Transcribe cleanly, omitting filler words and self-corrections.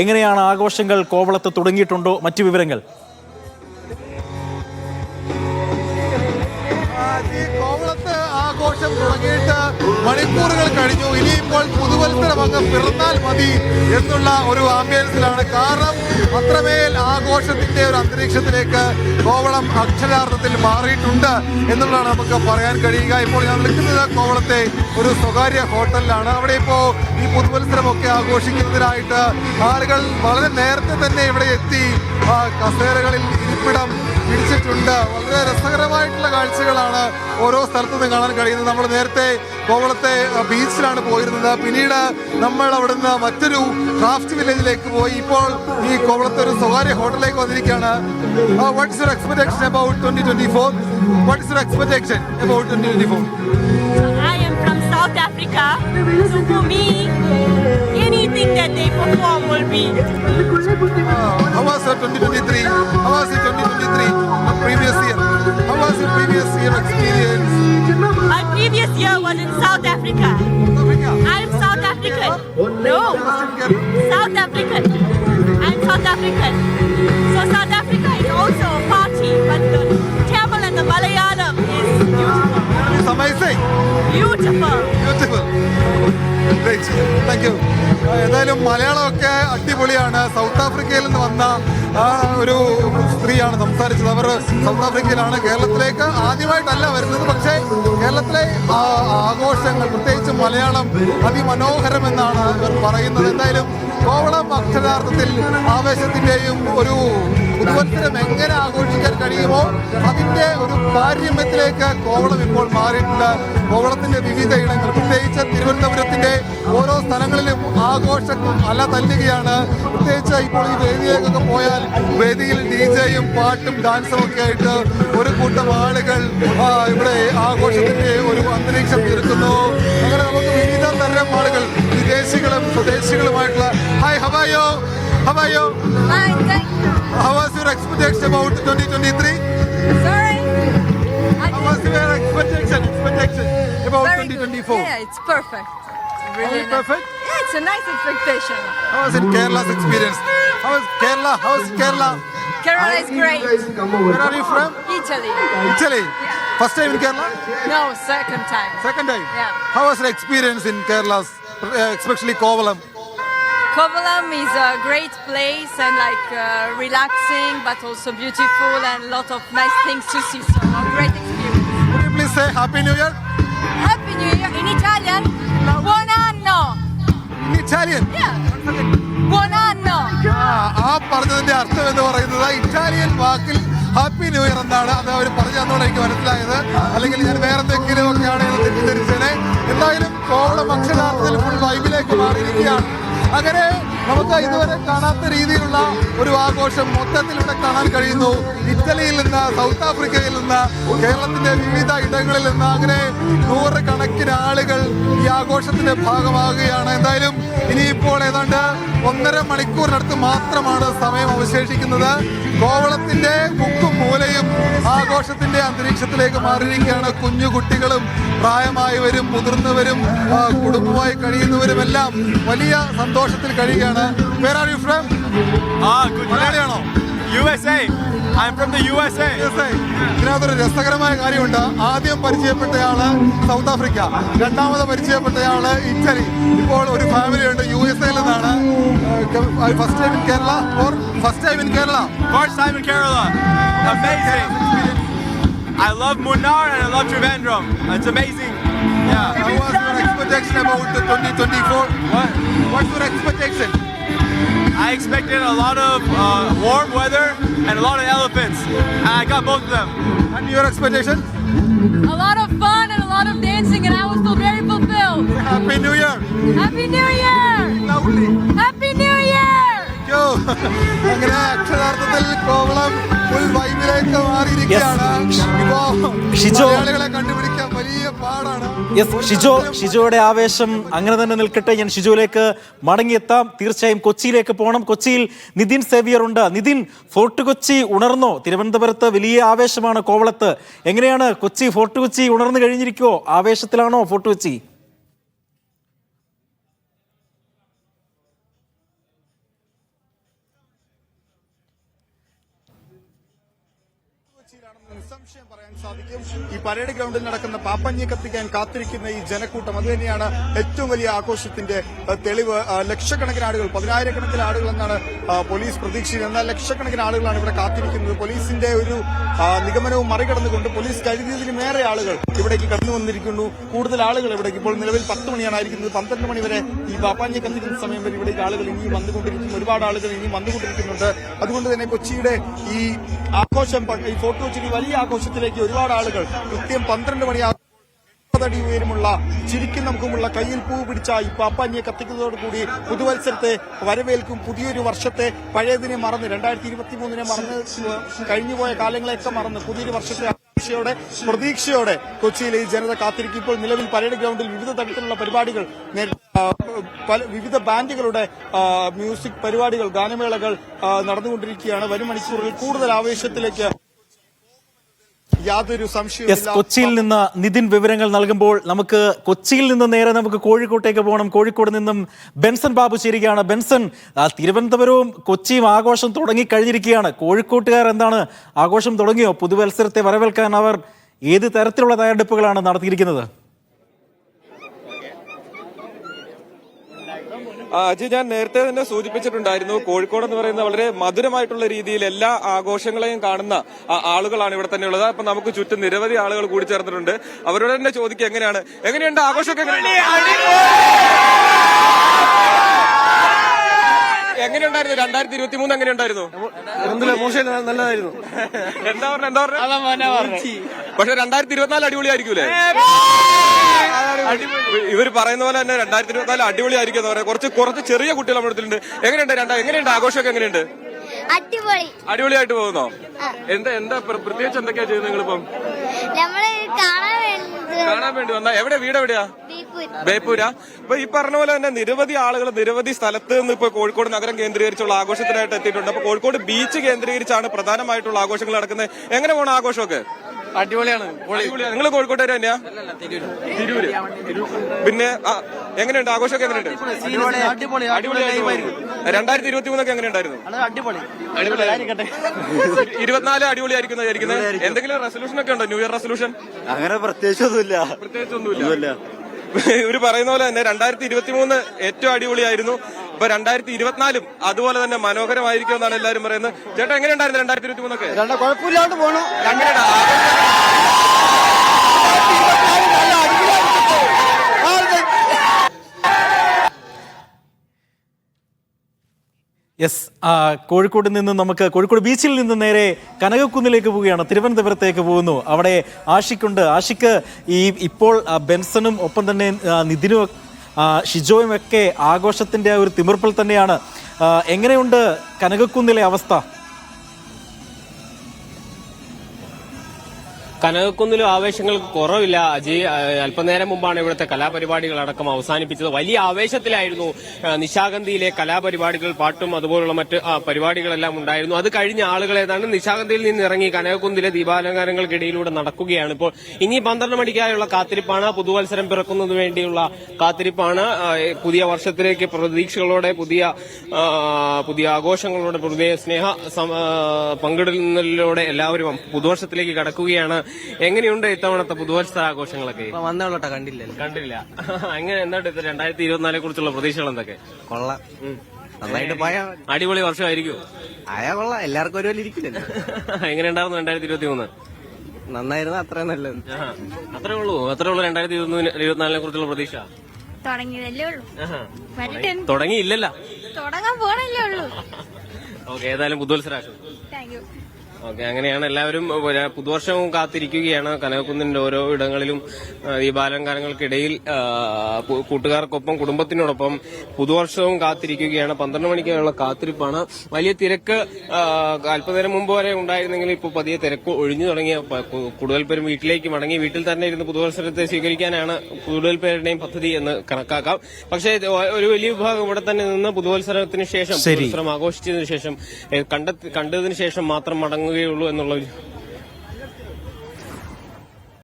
എങ്ങനെയാണ് ആഘോഷങ്ങൾ കോവളത്ത് തുടങ്ങിയിട്ടുണ്ടോ? മറ്റു വിവരങ്ങൾ കോവളത്ത് ആഘോഷം തുടങ്ങിയിട്ട് മണിക്കൂറുകൾ കഴിഞ്ഞു. ഇനിയിപ്പോൾ പുതുവത്സരം അങ്ങ് പിറന്നാൽ മതി എന്നുള്ള ഒരു ആംബിയൻസിലാണ്. കാരണം അത്രമേൽ ആഘോഷത്തിന്റെ ഒരു അന്തരീക്ഷത്തിലേക്ക് കോവളം അക്ഷരാർത്ഥത്തിൽ മാറിയിട്ടുണ്ട് എന്നുള്ളതാണ് നമുക്ക് പറയാൻ കഴിയുക. ഇപ്പോൾ ഞാൻ നിൽക്കുന്നത് കോവളത്തെ ഒരു സ്വകാര്യ ഹോട്ടലിലാണ്. അവിടെ ഇപ്പോൾ ഈ പുതുവത്സരമൊക്കെ ആഘോഷിക്കുന്നതിനായിട്ട് ആളുകൾ വളരെ നേരത്തെ തന്നെ ഇവിടെ എത്തി കസേരകളിൽ ഇരിപ്പിടം പിടിച്ചിട്ടുണ്ട്. വളരെ രസകരമായിട്ടുള്ള കാഴ്ചകളാണ് ഓരോ സ്ഥലത്തു നിന്ന് കാണാൻ കഴിയുന്നത്. നമ്മൾ നേരത്തെ കോവളത്തെ ബീച്ചിലാണ് പോയിരുന്നത്. പിന്നീട് നമ്മൾ അവിടുന്ന് മറ്റൊരു ക്രാഫ്റ്റ് വില്ലേജിലേക്ക് പോയി. ഇപ്പോൾ ഈ കോവളത്തെ ഒരു സ്വകാര്യ ഹോട്ടലിലേക്ക് വന്നിരിക്കുകയാണ്. What is your expectation about 2024? What is your expectation about 2024? I am from South Africa, so for me, anything that they perform will be. How was 2023? How was it 2023? The previous year. How was your previous year experience? My previous year was in South Africa. I'm South African. No, South African. I'm South African. So South Africa is also a party, but the Tamil and the Malayalam is beautiful. It's amazing. Beautiful. Beautiful. Great. Thank you. ഏതായാലും മലയാളമൊക്കെ അടിപൊളിയാണ്. South ആഫ്രിക്കയിൽ നിന്ന് വന്ന ഒരു സ്ത്രീയാണ് സംസാരിച്ചത്. അവർ south ആഫ്രിക്കയിലാണ്. കേരളത്തിലേക്ക് ആദ്യമായിട്ടല്ല വരുന്നത്. പക്ഷേ കേരളത്തിലെ ആഘോഷങ്ങൾ, പ്രത്യേകിച്ച് മലയാളം അതിമനോഹരമെന്നാണ് ഇവർ പറയുന്നത്. എന്തായാലും കോവളം അക്ഷരാർത്ഥത്തിൽ ആവേശത്തിന്റെയും ഒരു പുതുവത്സരം എങ്ങനെ ആഘോഷിക്കാൻ കഴിയുമോ അതിന്റെ ഒരു പാരമ്യത്തിലേക്ക് കോവളം ഇപ്പോൾ മാറിയിട്ടുണ്ട്. കോവളത്തിന്റെ വിവിധ ഇടങ്ങൾ, പ്രത്യേകിച്ച് തിരുവനന്തപുരത്തിന്റെ ഓരോ സ്ഥലങ്ങളിലും ആഘോഷം അല തല്ലുകയാണ്. പ്രത്യേകിച്ച് ഇപ്പോൾ ഈ വേദിയിലേക്കൊക്കെ പോയാൽ വേദിയിൽ DJയും പാട്ടും ഡാൻസും ഒക്കെ ആയിട്ട് ഒരു കൂട്ടം ആളുകൾ ഇവിടെ ആഘോഷത്തിന്റെ ഒരു അന്തരീക്ഷം തീർക്കുന്നു. അങ്ങനെ നമുക്ക് വിവിധ തരം ആളുകൾ, വിദേശികളും സ്വദേശികളുമായിട്ടുള്ള hi, how are you? How are you? Fine, thank you. How was your expectation about 2023? Sorry? How was your expectation about Very 2024? good. Yeah, it's perfect. How is perfect? Yeah, it's a nice expectation. How was in Kerala's experience? How is Kerala? How is Kerala? Kerala is great. Where are you from? Italy. Italy. First time in Kerala? No, second time. Second time? Yeah. How was your experience in Kerala, especially Kovalam? Kovalam is a great place and relaxing, but also beautiful and a lot of nice things to see. So a great experience. Would you please say Happy New Year? Happy New Year in Italian. Buon anno. In Italian? Yeah. Buon anno. ആ പറഞ്ഞതിന്റെ അർത്ഥം എന്ന് പറയുന്നത് Italian വാക്കിൽ happy new year എന്നാണ്. അത് അവർ പറഞ്ഞതുകൊണ്ടാണ് എനിക്ക് മനസ്സിലായത്. അല്ലെങ്കിൽ ഞാൻ വേറെ എന്തെങ്കിലും ഒക്കെയാണ് തെറ്റിദ്ധരിച്ചത്. എന്തായാലും കോവളം അക്ഷരാർത്ഥത്തിൽ ഫുൾ വൈബിലേക്ക് മാറിയിരിക്കുകയാണ്. അങ്ങനെ നമുക്ക് ഇതുവരെ കാണാത്ത രീതിയിലുള്ള ഒരു ആഘോഷം മൊത്തത്തിൽ ഇവിടെ കാണാൻ കഴിയുന്നു. ഇറ്റലിയിൽ നിന്ന്, സൗത്ത് ആഫ്രിക്കയിൽ നിന്ന്, കേരളത്തിന്റെ വിവിധ ഇടങ്ങളിൽ നിന്ന് അങ്ങനെ നൂറുകണക്കിന് ആളുകൾ ഈ ആഘോഷത്തിന്റെ ഭാഗമാകുകയാണ്. എന്തായാലും ഇനിയിപ്പോൾ ഏതാണ്ട് 1.5 മണിക്കൂറിനടുത്ത് മാത്രമാണ് സമയം അവശേഷിക്കുന്നത്. കോവളത്തിന്റെ മുക്കും മൂലയും ആഘോഷത്തിന്റെ അന്തരീക്ഷത്തിലേക്ക് മാറിയിരിക്കുകയാണ്. കുഞ്ഞു കുട്ടികളും പ്രായമായവരും മുതിർന്നവരും കുടുംബമായി കഴിയുന്നവരുമെല്ലാം വലിയ സന്തോഷത്തിൽ കഴിയുകയാണ്. Where are you from? മലയാളിയാണോ? USA. I'm from the USA. ഇതിനകത്തൊരു രസകരമായ കാര്യമുണ്ട്. ആദ്യം പരിചയപ്പെട്ടയാള് സൗത്ത് ആഫ്രിക്ക, രണ്ടാമത് പരിചയപ്പെട്ടയാള് ഇറ്റലി. ഇപ്പോൾ ഒരു ഫാമിലി ഉണ്ട് USA-ൽ നിന്നാണ്. First time in Kerala or first time in Kerala? First time in Kerala. Amazing. I love Munnar and I love Trivandrum. It's amazing. Yeah. How was your expectation about 2024? What's your expectation? I expected a lot of warm weather and a lot of elephants. I got both of them. And your expectation? A lot of fun and a lot of dancing, and I was feel very fulfilled. Happy New Year! Happy New Year! Lovely! Happy New Year! അങ്ങനെ അക്ഷരാർത്ഥത്തിൽ Kovalam full വൈബിലേക്ക് മാറിയിരിക്കുകയാണ്. ഇപ്പോ മലയാളികളെ കണ്ടുപിടിക്കാൻ വലിയ പാടാണ്. ഷിജോയുടെ ആവേശം അങ്ങനെ തന്നെ നിൽക്കട്ടെ. ഞാൻ ഷിജോയിലേക്ക് മടങ്ങിയെത്താം. തീർച്ചയായും കൊച്ചിയിലേക്ക് പോകണം. കൊച്ചിയിൽ നിതിൻ സേവിയർ ഉണ്ട്. നിതിൻ, ഫോർട്ട് കൊച്ചി ഉണർന്നോ? തിരുവനന്തപുരത്ത് വലിയ ആവേശമാണ് കോവളത്ത്. എങ്ങനെയാണ് കൊച്ചി, ഫോർട്ട് കൊച്ചി ഉണർന്നു കഴിഞ്ഞിരിക്കുവോ? ആവേശത്തിലാണോ ഫോർട്ട് കൊച്ചി? കൊച്ചിയിലാണെന്ന് നിസ്സംശയം പറയാൻ സാധിക്കും. ഈ പരേഡ് ഗ്രൗണ്ടിൽ നടക്കുന്ന പാപ്പഞ്ഞി കത്തിക്കാൻ കാത്തിരിക്കുന്ന ഈ ജനക്കൂട്ടം അത് തന്നെയാണ് ഏറ്റവും വലിയ ആഘോഷത്തിന്റെ തെളിവ്. ലക്ഷക്കണക്കിന് ആളുകൾ, 10,000-കണക്കിന് ആളുകൾ എന്നാണ് പോലീസ് പ്രതീക്ഷിക്കുന്നത്. എന്നാൽ ലക്ഷക്കണക്കിന് ആളുകളാണ് ഇവിടെ കാത്തിരിക്കുന്നത്. പോലീസിന്റെ ഒരു നിഗമനവും മറികടന്നുകൊണ്ട് പോലീസ് കരുതിയതിലുമേറെ ആളുകൾ ഇവിടേക്ക് കടന്നു വന്നിരിക്കുന്നു. കൂടുതൽ ആളുകൾ ഇവിടേക്ക് ഇപ്പോൾ നിലവിൽ 10 മണിയാണ് ആയിരിക്കുന്നത്. 12 മണി വരെ ഈ പാപ്പാഞ്ഞി കത്തിക്കുന്ന സമയം വരെ ഇവിടേക്ക് ആളുകൾ ഇനിയും വന്നുകൊണ്ടിരിക്കുന്നു. ഒരുപാട് ആളുകൾ ഇനിയും വന്നുകൊണ്ടിരിക്കുന്നുണ്ട്. അതുകൊണ്ട് തന്നെ കൊച്ചിയുടെ ഈ ആഘോഷം, ഈ ഫോർട്ട് കൊച്ചിയിൽ വലിയ ആഘോഷത്തിലേക്ക് ഒരുപാട് ആളുകൾ കൃത്യം 12 മണി അടി ഉയരമുള്ള ചിരിക്കും നമുക്കുമുള്ള കയ്യിൽ പൂ പിടിച്ച ഈ പാപ്പാഞ്ഞിയെ കത്തിക്കുന്നതോടുകൂടി പുതുവത്സരത്തെ വരവേൽക്കും. പുതിയൊരു വർഷത്തെ പഴയതിനെ മറന്ന് 2023 മറന്ന് കഴിഞ്ഞുപോയ കാലങ്ങളെയൊക്കെ മറന്ന് പുതിയൊരു വർഷത്തെ പ്രതീക്ഷയോടെ കൊച്ചിയിലെ ഈ ജനത കാത്തിരിക്കും. ഇപ്പോൾ നിലവിൽ പരേഡ് ഗ്രൗണ്ടിൽ വിവിധ തരത്തിലുള്ള പരിപാടികൾ, വിവിധ ബാൻഡുകളുടെ മ്യൂസിക് പരിപാടികൾ, ഗാനമേളകൾ നടന്നുകൊണ്ടിരിക്കുകയാണ്. വരും മണിക്കൂറുകളിൽ കൂടുതൽ ആവേശത്തിലേക്ക് യാതൊരു സംശയവും. കൊച്ചിയിൽ നിന്ന് നിതിൻ വിവരങ്ങൾ നൽകുമ്പോൾ നമുക്ക് കൊച്ചിയിൽ നിന്ന് നേരെ നമുക്ക് കോഴിക്കോട്ടേക്ക് പോകണം. കോഴിക്കോട് നിന്നും ബെൻസൺ ബാബു ചേരുകയാണ്. ബെൻസൺ, തിരുവനന്തപുരവും കൊച്ചിയും ആഘോഷം തുടങ്ങിക്കഴിഞ്ഞിരിക്കുകയാണ്. കോഴിക്കോട്ടുകാർ എന്താണ്, ആഘോഷം തുടങ്ങിയോ? പുതുവത്സരത്തെ വരവേൽക്കാൻ അവർ ഏത് തരത്തിലുള്ള തയ്യാറെടുപ്പുകളാണ് നടത്തിയിരിക്കുന്നത്? അജയ്, ഞാൻ നേരത്തെ തന്നെ സൂചിപ്പിച്ചിട്ടുണ്ടായിരുന്നു, കോഴിക്കോട് എന്ന് പറയുന്ന വളരെ മധുരമായിട്ടുള്ള രീതിയിൽ എല്ലാ ആഘോഷങ്ങളെയും കാണുന്ന ആളുകളാണ് ഇവിടെ തന്നെ ഉള്ളത്. അപ്പൊ നമുക്ക് ചുറ്റും നിരവധി ആളുകൾ കൂടി ചേർന്നിട്ടുണ്ട്. അവരോട് തന്നെ ചോദിക്കുക, എങ്ങനെയുണ്ട് ആഘോഷമൊക്കെ? എങ്ങനെയുണ്ടായിരുന്നു 2023? എങ്ങനെയുണ്ടായിരുന്നു? നല്ലതായിരുന്നു. എന്താ പറഞ്ഞ പക്ഷെ 2024 അടിപൊളിയായിരിക്കൂലേ? ഇവർ പറയുന്ന പോലെ തന്നെ 2024 അടിപൊളിയായിരിക്കും എന്ന് പറയാം. കുറച്ച് ചെറിയ കുട്ടികൾ നമ്മുടെ അടുത്തുണ്ട്. എങ്ങനെയുണ്ട് ആഘോഷമൊക്കെ? എങ്ങനെയുണ്ട്? അടിപൊളിയായിട്ട് പോകുന്നോ? എന്താ പ്രത്യേകിച്ച് എന്തൊക്കെയാ ചെയ്യുന്നത് നിങ്ങളിപ്പം? കാണാൻ വേണ്ടി വന്നാ? വീട് എവിടെയാ? ബേപ്പൂരാ? ഇപ്പൊ ഈ പറഞ്ഞ പോലെ തന്നെ നിരവധി ആളുകൾ നിരവധി സ്ഥലത്ത് നിന്ന് ഇപ്പൊ കോഴിക്കോട് നഗരം കേന്ദ്രീകരിച്ചുള്ള ആഘോഷത്തിനായിട്ട് എത്തിയിട്ടുണ്ട്. അപ്പൊ കോഴിക്കോട് ബീച്ച് കേന്ദ്രീകരിച്ചാണ് പ്രധാനമായിട്ടുള്ള ആഘോഷങ്ങൾ നടക്കുന്നത്. എങ്ങനെ പോകണം ആഘോഷമൊക്കെ? അടിപൊളിയാണ്. നിങ്ങൾ കോഴിക്കോട്ടുകാർ തന്നെയാ? തിരൂര്. പിന്നെ എങ്ങനെയുണ്ട് ആഘോഷമൊക്കെ? എങ്ങനെയുണ്ട്? 2023 എങ്ങനെയുണ്ടായിരുന്നു? 24 അടിപൊളിയായിരിക്കും വിചാരിക്കുന്നത്. എന്തെങ്കിലും റെസൊല്യൂഷൻ ഒക്കെ ഉണ്ടോ? New year resolution? അങ്ങനെ പ്രത്യേകിച്ചൊന്നുമില്ല. ഇവര് പറയുന്ന പോലെ തന്നെ 2023 ഏറ്റവും അടിപൊളിയായിരുന്നു. ഇപ്പൊ 2024 അതുപോലെ തന്നെ മനോഹരമായിരിക്കും എന്നാണ് എല്ലാവരും പറയുന്നത്. ചേട്ടാ, എങ്ങനെയുണ്ടായിരുന്നു 2023 ഒക്കെ? കുഴപ്പമില്ലാണ്ട് പോണു. യെസ്, കോഴിക്കോട് നിന്ന് നമുക്ക് കോഴിക്കോട് ബീച്ചിൽ നിന്ന് നേരെ കനകക്കുന്നിലേക്ക് പോവുകയാണ്. തിരുവനന്തപുരത്തേക്ക് പോകുന്നു. അവിടെ ആഷിക്കുണ്ട്. ആഷിക്ക്, ഇപ്പോൾ ബെൻസണും ഒപ്പം തന്നെ നിതിനും ഷിജോയും ഒക്കെ ആഘോഷത്തിന്റെ ഒരു തിമിർപ്പിൽ തന്നെയാണ്. എങ്ങനെയുണ്ട് കനകക്കുന്നിലെ അവസ്ഥ? കനകക്കുന്നിലും ആവേശങ്ങൾക്ക് കുറവില്ല അജയ്. അല്പനേരം മുമ്പാണ് ഇവിടുത്തെ കലാപരിപാടികളടക്കം അവസാനിപ്പിച്ചത്. വലിയ ആവേശത്തിലായിരുന്നു നിശാഗന്ധിയിലെ കലാപരിപാടികൾ, പാട്ടും അതുപോലുള്ള മറ്റ് പരിപാടികളെല്ലാം ഉണ്ടായിരുന്നു. അത് കഴിഞ്ഞ ആളുകൾ ഏതാണ്ട് നിശാഗന്ധിയിൽ നിന്ന് ഇറങ്ങി കനകക്കുന്നിലെ ദീപാലങ്കാരങ്ങൾക്കിടയിലൂടെ നടക്കുകയാണ്. ഇപ്പോൾ ഇനി 12 മണിക്കായുള്ള കാത്തിരിപ്പാണ്. പുതുവത്സരം പിറക്കുന്നതിന് വേണ്ടിയുള്ള കാത്തിരിപ്പാണ്. പുതിയ വർഷത്തിലേക്ക് പ്രതീക്ഷകളോടെ, പുതിയ ആഘോഷങ്ങളോടെ, പുതിയ സ്നേഹ പങ്കിടലിലൂടെ എല്ലാവരും പുതുവർഷത്തിലേക്ക് കടക്കുകയാണ്. എങ്ങനെയുണ്ട് ഇത്തവണത്തെ പുതുവത്സര ആഘോഷങ്ങളൊക്കെ? വന്നോളട്ടാ, കണ്ടില്ല. എങ്ങനെ, എന്താണ് 2024 കുറിച്ചുള്ള പ്രതീക്ഷകൾ എന്തൊക്കെ? കൊള്ളാം, നന്നായിട്ട് പോയാ അടിപൊളി വർഷമായിരിക്കും. ആയാ കൊള്ളാം, എല്ലാവർക്കും ഒരുപോലെ ഇരിക്കില്ലല്ലോ. എങ്ങനെയുണ്ടായിരുന്നു 2023? നന്നായിരുന്നു, അത്രയും നല്ലത്. അത്രേ ഉള്ളൂ 2024 കുറിച്ചുള്ള പ്രതീക്ഷ? തുടങ്ങിയതല്ലേ ഉള്ളൂ, തുടങ്ങിയില്ലല്ലോ, തുടങ്ങാൻ പോണല്ലേ ഉള്ളൂ. ഓക്കെ, ഏതായാലും പുതുവത്സരാശം. Thank you. ഓക്കെ, അങ്ങനെയാണ് എല്ലാവരും പുതുവർഷവും കാത്തിരിക്കുകയാണ്. കനകക്കുന്നിന്റെ ഓരോ ഇടങ്ങളിലും ദീപാലങ്കാരങ്ങൾക്കിടയിൽ കൂട്ടുകാർക്കൊപ്പം കുടുംബത്തിനോടൊപ്പം പുതുവർഷവും കാത്തിരിക്കുകയാണ്. 12 മണിക്കുള്ള കാത്തിരിപ്പാണ്. വലിയ തിരക്ക് അല്പനേരം മുമ്പ് വരെ ഉണ്ടായിരുന്നെങ്കിൽ ഇപ്പോൾ പതിയെ തിരക്ക് ഒഴിഞ്ഞു തുടങ്ങിയ കൂടുതൽ പേരും വീട്ടിലേക്ക് മടങ്ങി വീട്ടിൽ തന്നെ ഇരുന്ന് പുതുവത്സരത്തെ സ്വീകരിക്കാനാണ് കൂടുതൽ പേരുടെയും പദ്ധതി എന്ന് കണക്കാക്കാം. പക്ഷേ ഒരു വലിയ വിഭാഗം ഇവിടെ തന്നെ നിന്ന് പുതുവത്സരത്തിന് ശേഷം, പുതുവത്സരം ആഘോഷിച്ചതിനു ശേഷം, കണ്ടതിന് ശേഷം മാത്രം മടങ്ങുകയുള്ളൂ എന്നുള്ള